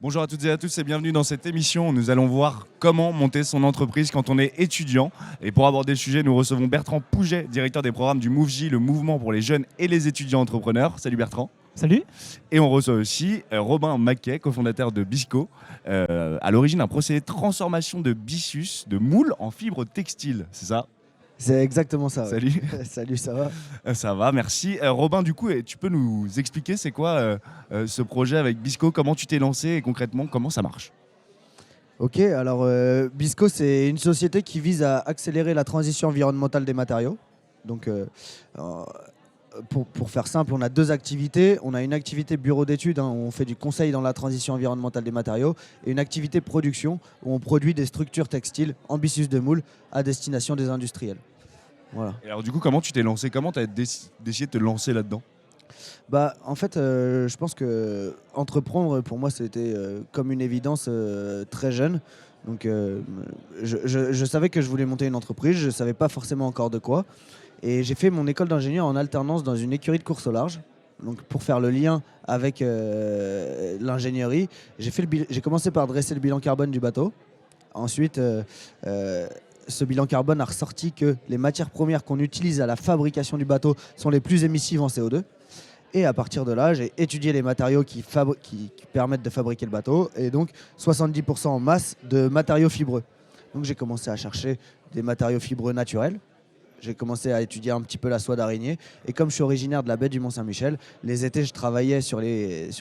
Bonjour à toutes et à tous et bienvenue dans cette émission. Nous allons voir comment monter son entreprise quand on est étudiant. Et pour aborder le sujet, nous recevons Bertrand Pouget, directeur des programmes du MoveJ, le mouvement pour les jeunes et les étudiants entrepreneurs. Salut Bertrand. Salut. Et on reçoit aussi Robin Maquet, cofondateur de Bisco, à l'origine d'un procédé de transformation de byssus, de moule en fibre textile, c'est ça? C'est exactement ça. Salut. Ouais. Salut, ça va? Ça va, merci. Robin, du coup, tu peux nous expliquer c'est quoi ce projet avec Bisco, comment tu t'es lancé et concrètement comment ça marche? Ok, alors Bisco, c'est une société qui vise à accélérer la transition environnementale des matériaux. Donc, pour faire simple, on a deux activités. On a une activité bureau d'études, où on fait du conseil dans la transition environnementale des matériaux, et une activité production, où on produit des structures textiles en byssus de moule à destination des industriels. Voilà. Et alors du coup, comment tu t'es lancé? Comment tu as décidé de te lancer là-dedans? En fait, je pense que entreprendre, pour moi, c'était comme une évidence très jeune. Donc, je savais que je voulais monter une entreprise, je ne savais pas forcément encore de quoi. Et j'ai fait mon école d'ingénieur en alternance dans une écurie de course au large. Donc, pour faire le lien avec l'ingénierie, j'ai commencé par dresser le bilan carbone du bateau. Ensuite, ce bilan carbone a ressorti que les matières premières qu'on utilise à la fabrication du bateau sont les plus émissives en CO2. Et à partir de là, j'ai étudié les matériaux qui permettent de fabriquer le bateau, et donc 70% en masse de matériaux fibreux. Donc j'ai commencé à chercher des matériaux fibreux naturels. J'ai commencé à étudier un petit peu la soie d'araignée. Et comme je suis originaire de la baie du Mont-Saint-Michel, les étés, je travaillais sur les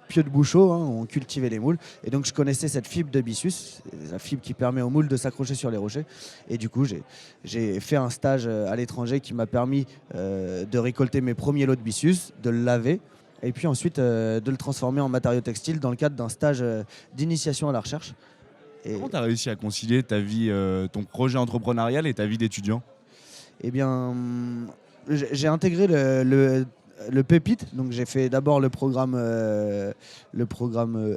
pieux de bouchot, où on cultivait les moules. Et donc, je connaissais cette fibre de byssus, la fibre qui permet aux moules de s'accrocher sur les rochers. Et du coup, j'ai fait un stage à l'étranger qui m'a permis de récolter mes premiers lots de byssus, de le laver, et puis ensuite de le transformer en matériaux textiles dans le cadre d'un stage d'initiation à la recherche. Comment tu as réussi à concilier ta vie, ton projet entrepreneurial et ta vie d'étudiant? Eh bien, j'ai intégré le Pépite. Donc, j'ai fait d'abord le programme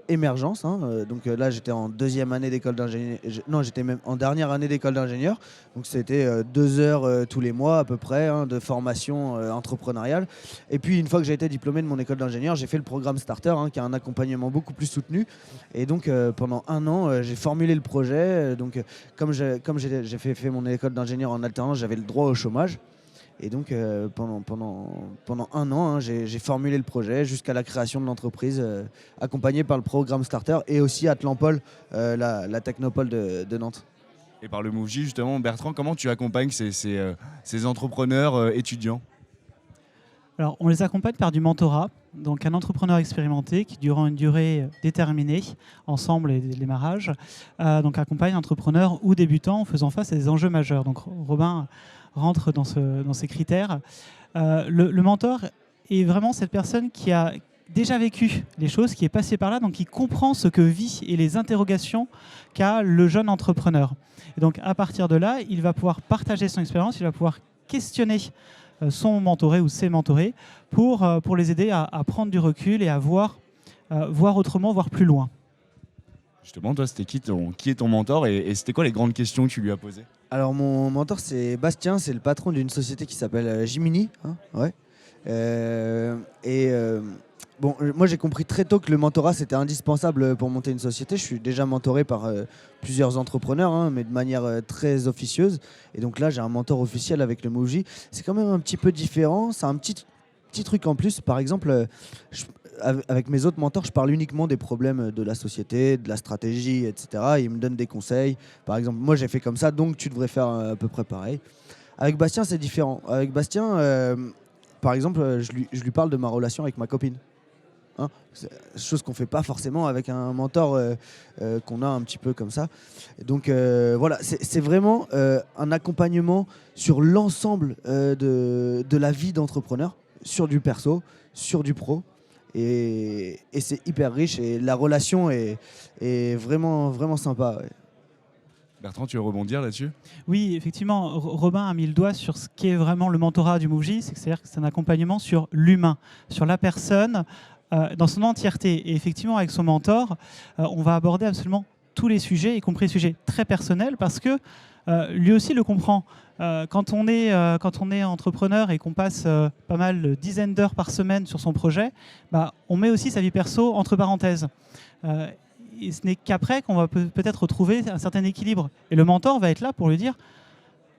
Émergence. Donc là, j'étais en deuxième année d'école d'ingénieur. Non, j'étais même en dernière année d'école d'ingénieur. Donc, c'était 2 heures tous les mois à peu près de formation entrepreneuriale. Et puis, une fois que j'ai été diplômé de mon école d'ingénieur, j'ai fait le programme Starter, qui a un accompagnement beaucoup plus soutenu. Et donc, pendant 1 an, j'ai formulé le projet. Donc, comme j'ai fait mon école d'ingénieur en alternance, j'avais le droit au chômage. Et donc, pendant 1 an, j'ai formulé le projet jusqu'à la création de l'entreprise, accompagné par le programme Starter et aussi Atlampol, la technopole de Nantes. Et par le MoveJ, justement, Bertrand, comment tu accompagnes ces entrepreneurs étudiants? Alors, on les accompagne par du mentorat. Donc, un entrepreneur expérimenté qui, durant une durée déterminée, ensemble et des démarrages, donc accompagne entrepreneurs ou débutants en faisant face à des enjeux majeurs. Donc, Robin rentre dans ces critères. Le mentor est vraiment cette personne qui a déjà vécu les choses, qui est passé par là, donc qui comprend ce que vit et les interrogations qu'a le jeune entrepreneur. Et donc, à partir de là, il va pouvoir partager son expérience, il va pouvoir questionner son mentoré ou ses mentorés pour les aider à prendre du recul et à voir autrement, voir plus loin. Justement, toi, c'était qui est ton mentor et c'était quoi les grandes questions que tu lui as posées? Alors, mon mentor, c'est Bastien, c'est le patron d'une société qui s'appelle Jiminy. Ouais. Moi, j'ai compris très tôt que le mentorat, c'était indispensable pour monter une société. Je suis déjà mentoré par plusieurs entrepreneurs, mais de manière très officieuse. Et donc là, j'ai un mentor officiel avec le MoveJ. C'est quand même un petit peu différent. C'est un petit truc en plus. Par exemple, avec mes autres mentors, je parle uniquement des problèmes de la société, de la stratégie, etc. Ils me donnent des conseils. Par exemple, moi, j'ai fait comme ça, donc tu devrais faire à peu près pareil. Avec Bastien, c'est différent. Avec Bastien, par exemple, je lui parle de ma relation avec ma copine. C'est chose qu'on ne fait pas forcément avec un mentor qu'on a un petit peu comme ça. Donc voilà, c'est vraiment un accompagnement sur l'ensemble de la vie d'entrepreneur, sur du perso, sur du pro. Et c'est hyper riche et la relation est vraiment, vraiment sympa. Ouais. Bertrand, tu veux rebondir là-dessus? Oui, effectivement, Robin a mis le doigt sur ce qui est vraiment le mentorat du MoveJ, c'est-à-dire que c'est un accompagnement sur l'humain, sur la personne, dans son entièreté. Et effectivement, avec son mentor, on va aborder absolument tous les sujets, y compris les sujets très personnels, parce que lui aussi le comprend. Quand on est entrepreneur et qu'on passe pas mal de dizaines d'heures par semaine sur son projet, on met aussi sa vie perso entre parenthèses. et ce n'est qu'après qu'on va peut-être retrouver un certain équilibre. Et le mentor va être là pour lui dire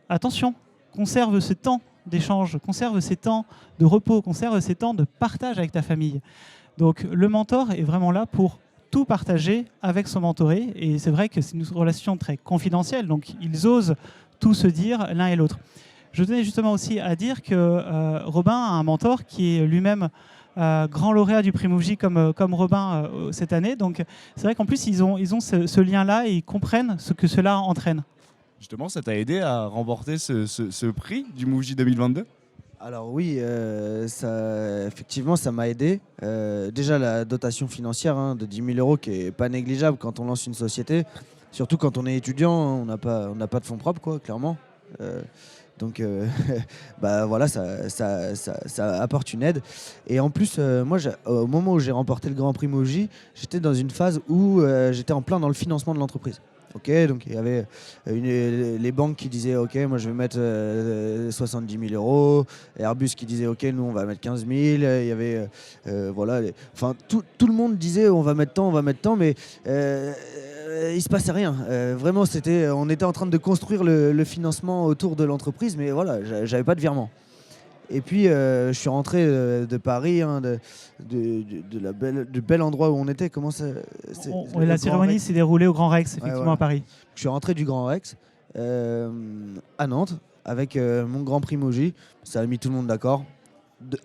attention, conserve ce temps d'échange, conserve ces temps de repos, conserve ces temps de partage avec ta famille. Donc le mentor est vraiment là pour tout partager avec son mentoré. Et c'est vrai que c'est une relation très confidentielle, donc ils osent tout se dire l'un et l'autre. Je tenais justement aussi à dire que Robin a un mentor qui est lui-même grand lauréat du prix Mouv'J comme Robin cette année. Donc c'est vrai qu'en plus ils ont ce lien-là et ils comprennent ce que cela entraîne. Justement, ça t'a aidé à remporter ce prix du Mouv'J 2022 ? Alors oui, effectivement, ça m'a aidé. Déjà, la dotation financière de 10 000 € qui n'est pas négligeable quand on lance une société. Surtout quand on est étudiant, on n'a pas de fonds propres, quoi, clairement. Donc, bah, voilà, ça apporte une aide. Et en plus, moi, au moment où j'ai remporté le Grand Prix Mouv'J, j'étais dans une phase où j'étais en plein dans le financement de l'entreprise. Ok, donc il y avait les banques qui disaient ok, moi je vais mettre 70 000 €, Airbus qui disait ok, nous on va mettre 15 000, il y avait voilà, enfin tout le monde disait on va mettre tant, mais il se passait rien. Vraiment, on était en train de construire le financement autour de l'entreprise, mais voilà, j'avais pas de virement. Et puis, je suis rentré de Paris, du bel endroit où on était. Comment ça, la cérémonie s'est déroulée au Grand Rex, effectivement, ouais. à Paris. Je suis rentré du Grand Rex à Nantes avec mon Grand Prix Mouv'J. Ça a mis tout le monde d'accord.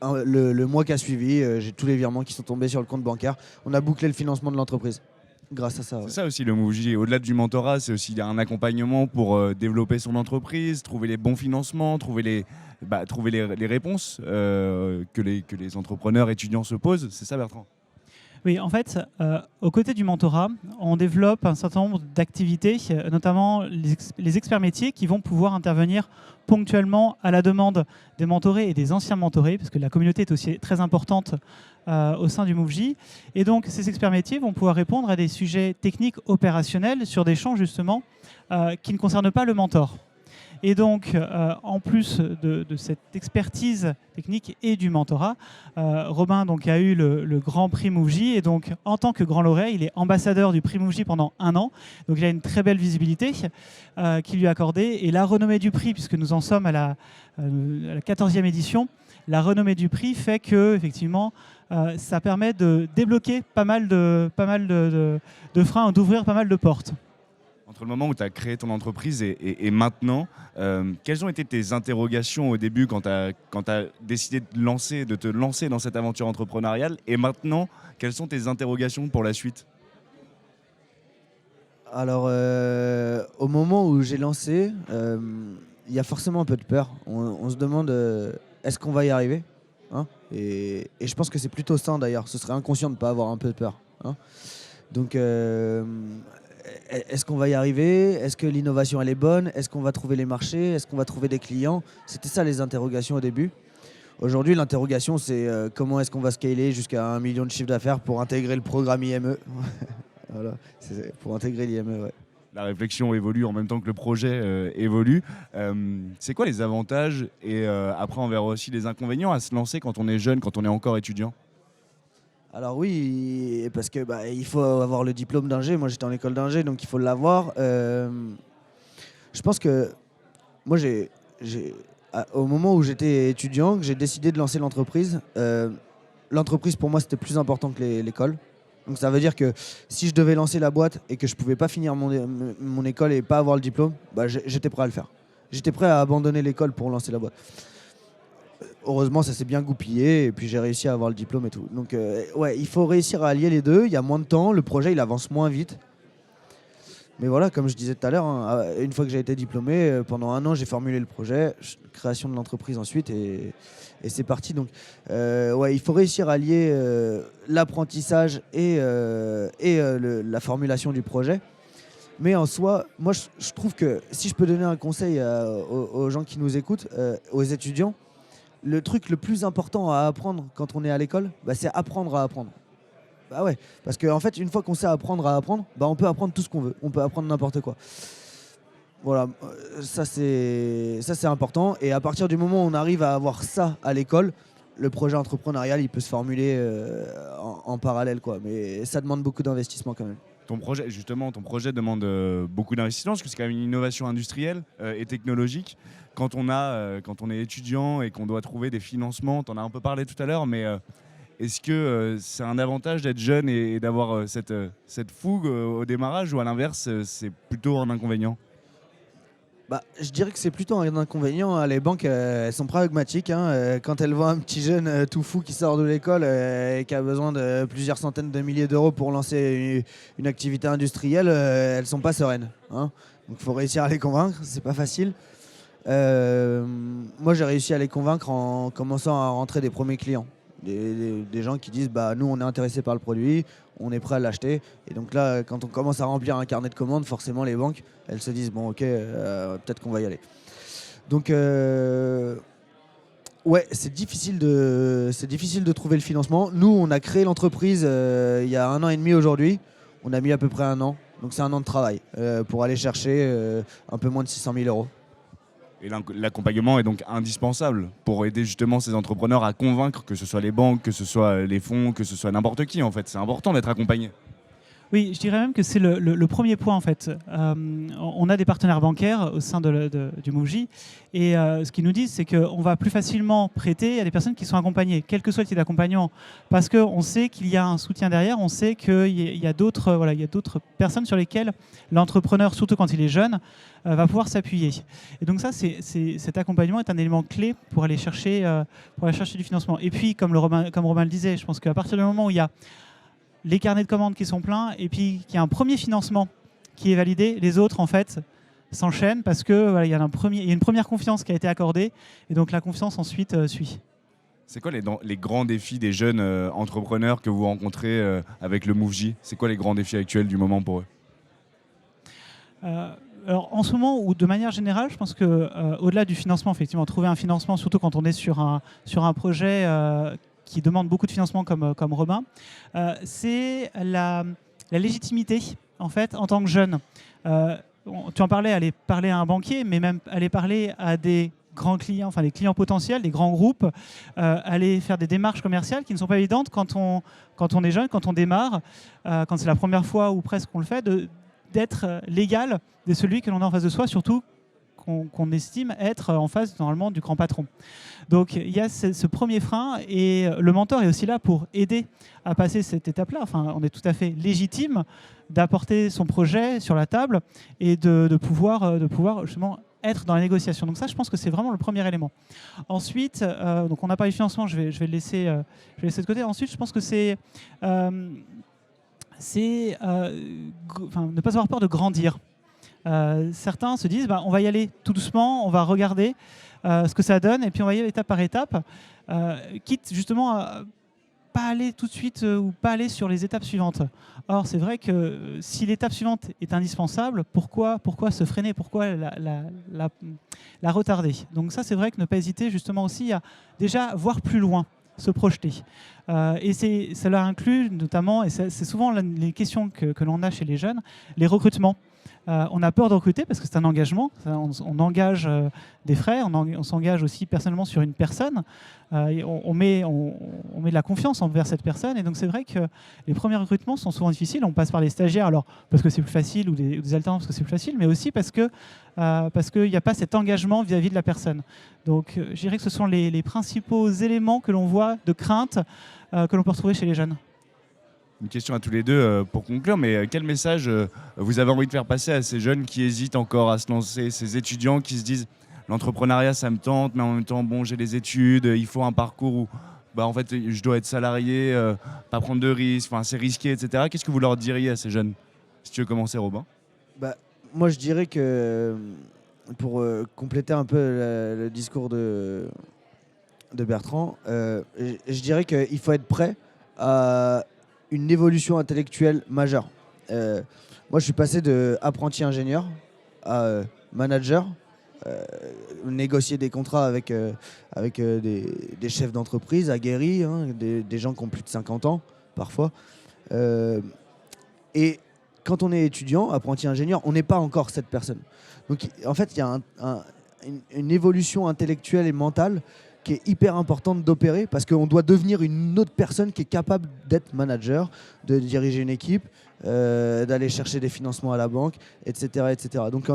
Le mois qui a suivi, j'ai tous les virements qui sont tombés sur le compte bancaire. On a bouclé le financement de l'entreprise. Grâce à ça. Ouais. C'est ça aussi le Mouv'J. Au-delà du mentorat, c'est aussi un accompagnement pour développer son entreprise, trouver les bons financements, trouver les réponses que les entrepreneurs étudiants se posent. C'est ça, Bertrand ? Oui, en fait, aux côtés du mentorat, on développe un certain nombre d'activités, notamment les experts métiers qui vont pouvoir intervenir ponctuellement à la demande des mentorés et des anciens mentorés, parce que la communauté est aussi très importante au sein du Mouv'J. Et donc, ces experts métiers vont pouvoir répondre à des sujets techniques opérationnels sur des champs, justement, qui ne concernent pas le mentor. Et donc, en plus de cette expertise technique et du mentorat, Robin donc, a eu le Grand Prix Mouv'J. Et donc, en tant que grand lauréat, il est ambassadeur du prix Mouv'J pendant 1 an. Donc, il a une très belle visibilité qui lui est accordée. Et la renommée du prix, puisque nous en sommes à la 14e édition, la renommée du prix fait que, effectivement, ça permet de débloquer pas mal de freins, d'ouvrir pas mal de portes. Entre le moment où tu as créé ton entreprise et maintenant, quelles ont été tes interrogations au début quand tu as décidé de te lancer dans cette aventure entrepreneuriale? Et maintenant, quelles sont tes interrogations pour la suite? Alors, au moment où j'ai lancé, il y a forcément un peu de peur. On se demande est-ce qu'on va y arriver, hein, et je pense que c'est plutôt sain d'ailleurs. Ce serait inconscient de ne pas avoir un peu de peur, hein. Donc, est-ce qu'on va y arriver? Est-ce que l'innovation elle est bonne? Est-ce qu'on va trouver les marchés? Est-ce qu'on va trouver des clients? C'était ça les interrogations au début. Aujourd'hui, l'interrogation c'est comment est-ce qu'on va scaler jusqu'à 1 million de chiffre d'affaires pour intégrer le programme IME. Voilà, c'est pour intégrer l'IME, ouais. La réflexion évolue en même temps que le projet évolue. C'est quoi les avantages et après on verra aussi les inconvénients à se lancer quand on est jeune, quand on est encore étudiant? Alors oui, parce que il faut avoir le diplôme d'ingé. Moi, j'étais en école d'ingé, donc il faut l'avoir. Je pense que moi, au moment où j'étais étudiant, que j'ai décidé de lancer l'entreprise, l'entreprise pour moi, c'était plus important que l'école. Donc ça veut dire que si je devais lancer la boîte et que je pouvais pas finir mon école et pas avoir le diplôme, j'étais prêt à le faire. J'étais prêt à abandonner l'école pour lancer la boîte. Heureusement, ça s'est bien goupillé et puis j'ai réussi à avoir le diplôme et tout. Donc, ouais, il faut réussir à allier les deux. Il y a moins de temps, le projet il avance moins vite. Mais voilà, comme je disais tout à l'heure, hein, une fois que j'ai été diplômé, pendant 1 an, j'ai formulé le projet, création de l'entreprise ensuite et c'est parti. Donc, ouais, il faut réussir à allier l'apprentissage et la formulation du projet. Mais en soi, moi, je trouve que si je peux donner un conseil aux gens qui nous écoutent, aux étudiants, le truc le plus important à apprendre quand on est à l'école, c'est apprendre à apprendre. Bah ouais, parce qu'en fait, une fois qu'on sait apprendre à apprendre, on peut apprendre tout ce qu'on veut. On peut apprendre n'importe quoi. Voilà, ça c'est important. Et à partir du moment où on arrive à avoir ça à l'école, le projet entrepreneurial, il peut se formuler en parallèle, quoi. Mais ça demande beaucoup d'investissement quand même. ton projet demande beaucoup d'investissement parce que c'est quand même une innovation industrielle et technologique. Quand on est étudiant et qu'on doit trouver des financements, tu en as un peu parlé tout à l'heure, mais est-ce que c'est un avantage d'être jeune et d'avoir cette fougue au démarrage ou à l'inverse, c'est plutôt un inconvénient? Je dirais que c'est plutôt un inconvénient, hein. Les banques, elles sont pragmatiques, hein. Quand elles voient un petit jeune tout fou qui sort de l'école et qui a besoin de plusieurs centaines de milliers d'euros pour lancer une activité industrielle, elles sont pas sereines, hein. Donc il faut réussir à les convaincre, c'est pas facile. Moi, j'ai réussi à les convaincre en commençant à rentrer des premiers clients. Des gens qui disent nous on est intéressé par le produit, on est prêt à l'acheter. Et donc là, quand on commence à remplir un carnet de commandes, forcément les banques elles se disent bon ok, peut-être qu'on va y aller. Donc ouais, c'est difficile de trouver le financement. Nous on a créé l'entreprise il y a 1 an et demi aujourd'hui. On a mis à peu près 1 an, donc c'est 1 an de travail pour aller chercher un peu moins de 600 000 euros. Et l'accompagnement est donc indispensable pour aider justement ces entrepreneurs à convaincre, que ce soit les banques, que ce soit les fonds, que ce soit n'importe qui en fait. C'est important d'être accompagné. Oui, je dirais même que c'est le premier point en fait. On a des partenaires bancaires au sein du MoveJ et ce qu'ils nous disent c'est qu'on va plus facilement prêter à des personnes qui sont accompagnées, quel que soit le type d'accompagnement, parce qu'on sait qu'il y a un soutien derrière, on sait qu'il y a d'autres personnes sur lesquelles l'entrepreneur, surtout quand il est jeune, va pouvoir s'appuyer. Et donc ça, cet accompagnement est un élément clé pour aller chercher du financement. Et puis, comme Romain le disait, je pense qu'à partir du moment où il y a les carnets de commandes qui sont pleins et puis qu'il y a un premier financement qui est validé, les autres en fait s'enchaînent parce que il y a une première confiance qui a été accordée et donc la confiance ensuite suit. C'est quoi les grands défis des jeunes entrepreneurs que vous rencontrez avec le MoveJ? C'est quoi les grands défis actuels du moment pour eux? Alors, en ce moment, ou de manière générale, je pense qu'au-delà du financement, effectivement, trouver un financement, surtout quand on est sur un projet qui demande beaucoup de financement comme Romain, c'est la légitimité, en fait, en tant que jeune. Tu en parlais, aller parler à un banquier, mais même aller parler à des grands clients, enfin des clients potentiels, des grands groupes, aller faire des démarches commerciales qui ne sont pas évidentes quand on est jeune, quand on démarre, quand c'est la première fois ou presque qu'on le fait, d'être l'égal de celui que l'on a en face de soi, surtout qu'on estime être en face normalement du grand patron. Donc il y a ce premier frein et le mentor est aussi là pour aider à passer cette étape-là. Enfin, on est tout à fait légitime d'apporter son projet sur la table et de pouvoir justement être dans la négociation. Donc ça, je pense que c'est vraiment le premier élément. Ensuite, donc on n'a pas eu de financement, je vais le laisser de côté. Ensuite, je pense que c'est ne pas avoir peur de grandir. Certains se disent on va y aller tout doucement, on va regarder ce que ça donne et puis on va y aller étape par étape, quitte justement à pas aller tout de suite ou pas aller sur les étapes suivantes. Or c'est vrai que si l'étape suivante est indispensable, pourquoi se freiner, pourquoi la retarder? Donc ça c'est vrai que ne pas hésiter justement aussi à déjà voir plus loin, se projeter. Et cela inclut notamment, et c'est souvent les questions que l'on a chez les jeunes, les recrutements. On a peur de recruter parce que c'est un engagement. On engage des frais, on s'engage aussi personnellement sur une personne. On met de la confiance envers cette personne. Et donc c'est vrai que les premiers recrutements sont souvent difficiles. On passe par les stagiaires, alors parce que c'est plus facile, ou des alternants parce que c'est plus facile, mais aussi parce qu'il n'y a pas cet engagement vis-à-vis de la personne. Donc je dirais que ce sont les principaux éléments que l'on voit de crainte que l'on peut retrouver chez les jeunes. Une question à tous les deux pour conclure, mais quel message vous avez envie de faire passer à ces jeunes qui hésitent encore à se lancer, ces étudiants qui se disent l'entrepreneuriat ça me tente, mais en même temps j'ai les études, il faut un parcours où en fait je dois être salarié, pas prendre de risques, c'est risqué, etc. Qu'est-ce que vous leur diriez à ces jeunes? Si tu veux commencer, Robin. Moi je dirais que pour compléter un peu le discours de Bertrand, je dirais qu'il faut être prêt à une évolution intellectuelle majeure. Moi, je suis passé de apprenti ingénieur à manager, négocier des contrats avec des chefs d'entreprise aguerris, des gens qui ont plus de 50 ans, parfois. Et quand on est étudiant, apprenti ingénieur, on n'est pas encore cette personne. Donc, en fait, il y a une évolution intellectuelle et mentale qui est hyper importante d'opérer parce qu'on doit devenir une autre personne qui est capable d'être manager, de diriger une équipe, d'aller chercher des financements à la banque, etc. etc. Donc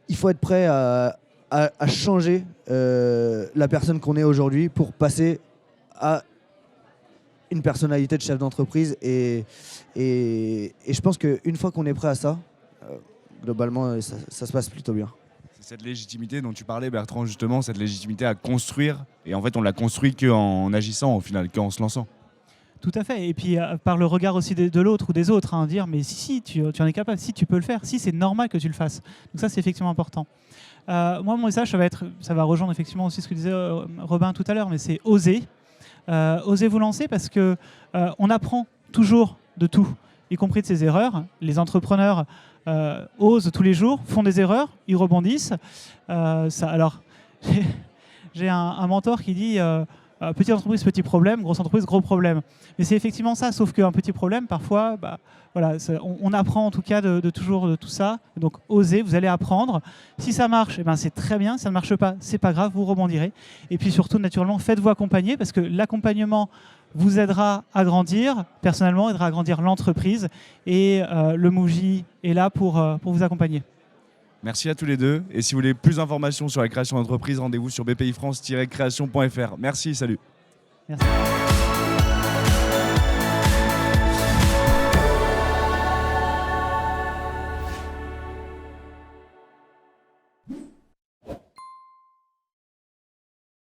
il faut être prêt à changer la personne qu'on est aujourd'hui pour passer à une personnalité de chef d'entreprise. Et je pense qu'une fois qu'on est prêt à ça, globalement, ça se passe plutôt bien. C'est cette légitimité dont tu parlais, Bertrand, justement, cette légitimité à construire. Et en fait, on l'a construit qu'en agissant, au final, qu'en se lançant. Tout à fait. Et puis, par le regard aussi de l'autre ou des autres, dire mais si, tu en es capable, si tu peux le faire, si c'est normal que tu le fasses. Donc ça, c'est effectivement important. Moi, mon message, ça va rejoindre effectivement aussi ce que disait Robin tout à l'heure, mais c'est oser. Osez vous lancer parce qu'on apprend toujours de tout, y compris de ses erreurs. Les entrepreneurs osent tous les jours, font des erreurs, ils rebondissent. Alors, j'ai un mentor qui dit petite entreprise, petit problème, grosse entreprise, gros problème. Mais c'est effectivement ça, sauf qu'un petit problème, parfois, voilà, on apprend en tout cas de toujours de tout ça. Donc, osez, vous allez apprendre. Si ça marche, c'est très bien. Si ça ne marche pas, c'est pas grave, vous rebondirez. Et puis surtout, naturellement, faites-vous accompagner parce que l'accompagnement vous aidera à grandir, personnellement, aidera à grandir l'entreprise. Et le MoveJ est là pour vous accompagner. Merci à tous les deux. Et si vous voulez plus d'informations sur la création d'entreprise, rendez-vous sur bpifrance-création.fr. Merci, salut. Merci.